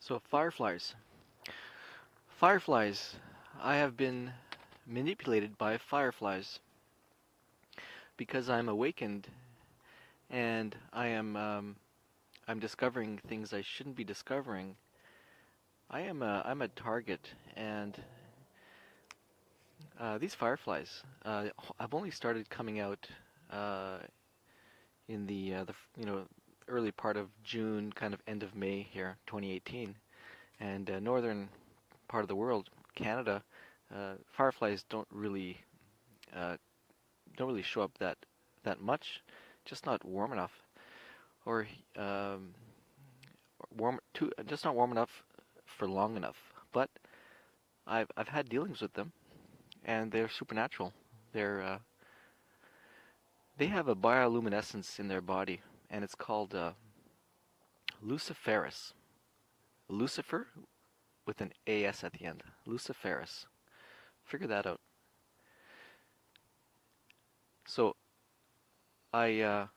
So fireflies. Fireflies. I have been manipulated by fireflies because I'm awakened and I'm discovering things I shouldn't be discovering. I'm a target, and these fireflies have only started coming out uh, in the early part of June, kind of end of May here, 2018, and northern part of the world, Canada. Fireflies uh, don't really show up that much, just not warm enough, or um, just not warm enough for long enough. But I've had dealings with them, and they're supernatural. They have a bioluminescence in their body, and it's called luciferus. Lucifer with an AS at the end. Luciferus. Figure that out. So I uh,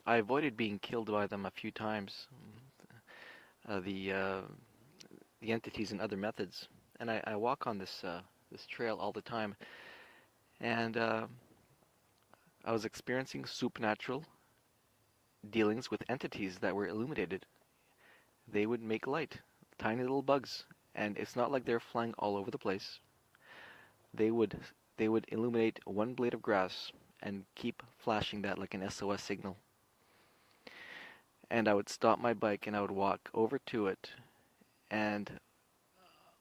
I avoided being killed by them a few times. Uh, the uh, the entities and other methods, and I walk on this trail all the time, and I was experiencing supernatural dealings with entities that were illuminated. They would make light, tiny little bugs, and it's not like they're flying all over the place. They would they would illuminate one blade of grass and keep flashing that like an SOS signal. And I would stop my bike and I would walk over to it, and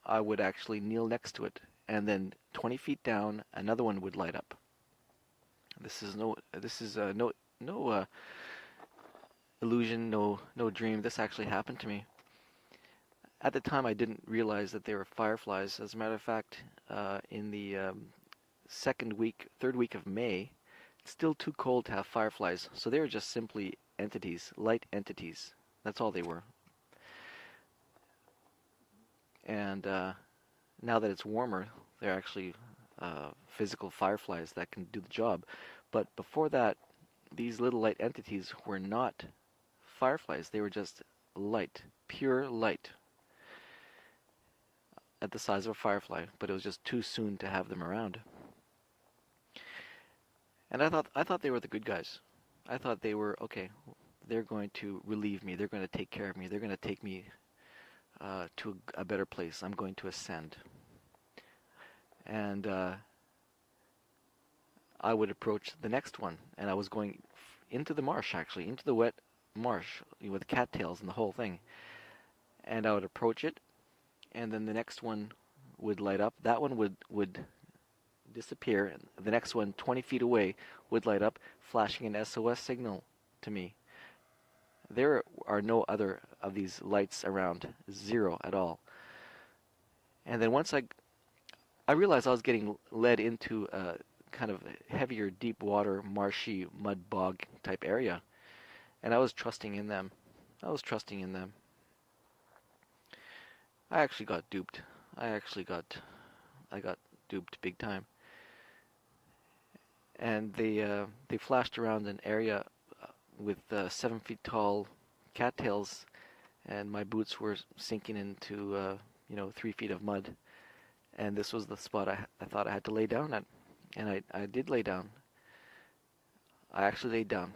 I would actually kneel next to it, and then 20 feet down, another one would light up. This is no illusion, no dream. This actually happened to me. At the time, I didn't realize that they were fireflies. As a matter of fact, in the third week of May, it's still too cold to have fireflies, so they were just simply entities, light entities. That's all they were. And now that it's warmer, they're actually physical fireflies that can do the job. But before that, these little light entities were not fireflies. They were just light, pure light, at the size of a firefly. But it was just too soon to have them around. And I thought they were the good guys. I thought they were okay. They're going to relieve me. They're going to take care of me. They're going to take me to a better place. I'm going to ascend. And I would approach the next one, and I was going into the marsh, actually, into the wet marsh with cattails and the whole thing. And I would approach it, and then the next one would light up. That one would disappear, and the next one, 20 feet away, would light up, flashing an SOS signal to me. There are no other of these lights around, zero at all. And then once I realized I was getting led into a kind of heavier, deep water, marshy, mud bog type area, and I was trusting in them. I was trusting in them. I actually got duped. I actually got I got duped big time. And they flashed around an area with 7 feet tall cattails, and my boots were sinking into 3 feet of mud. And this was the spot I thought I had to lay down at, and I did lay down. I actually laid down,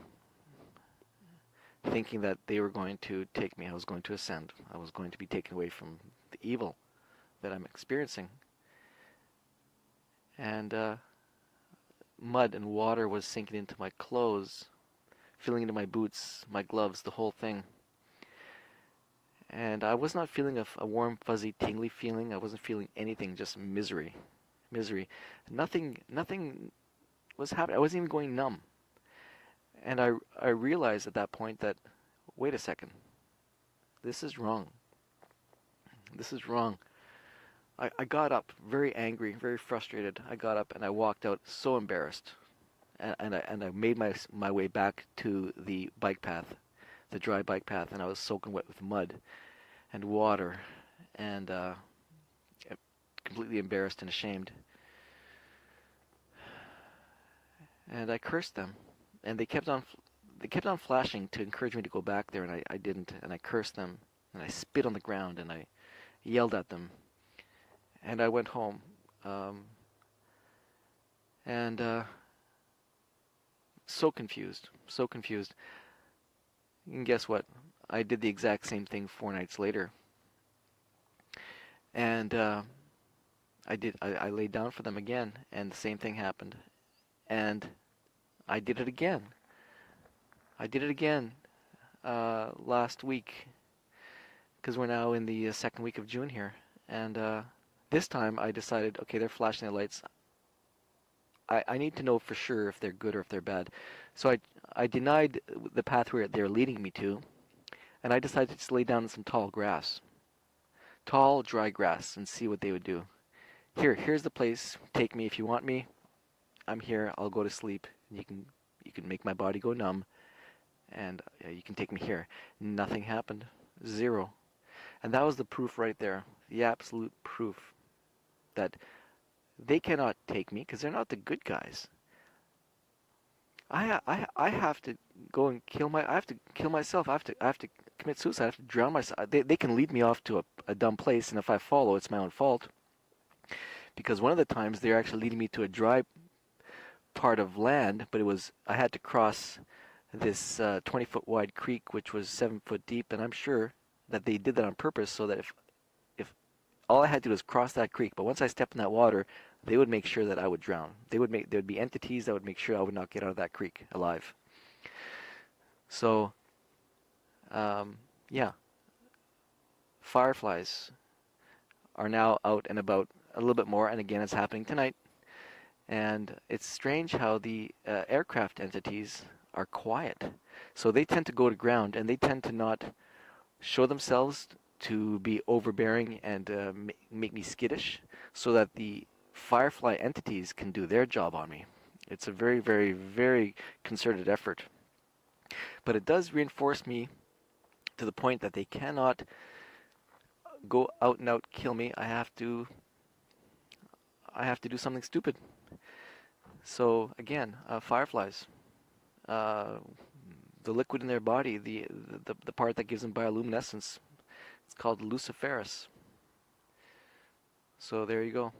thinking that they were going to take me. I was going to ascend. I was going to be taken away from the evil that I'm experiencing. And mud and water was sinking into my clothes, filling into my boots, my gloves, the whole thing. And I was not feeling a warm, fuzzy, tingly feeling. I wasn't feeling anything, just misery. Misery. Nothing was happening. I wasn't even going numb. And I realized at that point that, wait a second, this is wrong. This is wrong. I got up very angry, very frustrated. I got up and I walked out so embarrassed. And I made my way back to the bike path, the dry bike path, and I was soaking wet with mud and water, and completely embarrassed and ashamed. And I cursed them, and they kept on flashing to encourage me to go back there, and I didn't, and I cursed them, and I spit on the ground, and I yelled at them, and I went home. Um, and So confused, so confused. And guess what? I did the exact same thing 4 nights later, and I laid down for them again, and the same thing happened, and I did it again. I did it again last week, because we're now in the second week of June here, and this time I decided, okay, they're flashing their lights. I need to know for sure if they're good or if they're bad. So I denied the path where they're leading me to, and I decided to just lay down in some tall grass. Tall, dry grass, and see what they would do. Here's the place. Take me if you want me. I'm here. I'll go to sleep. You can make my body go numb, and you can take me here. Nothing happened. Zero. And that was the proof right there. The absolute proof that they cannot take me because they're not the good guys. I have to go and I have to kill myself. I have to commit suicide. I have to drown myself. They can lead me off to a dumb place, and if I follow, it's my own fault. Because one of the times they're actually leading me to a dry part of land, but I had to cross this 20-foot wide creek, which was 7 foot deep, and I'm sure that they did that on purpose so that if all I had to do was cross that creek, but once I stepped in that water, they would make sure that I would drown. There would be entities that would make sure I would not get out of that creek alive. So, yeah, fireflies are now out and about a little bit more, and again, it's happening tonight. And it's strange how the aircraft entities are quiet. So they tend to go to ground, and they tend to not show themselves to be overbearing and make me skittish, so that the firefly entities can do their job on me. It's a very, very, very concerted effort. But it does reinforce me to the point that they cannot go out and out kill me. I have to do something stupid. So again, fireflies, uh, the liquid in their body, the part that gives them bioluminescence, it's called luciferase. So there you go.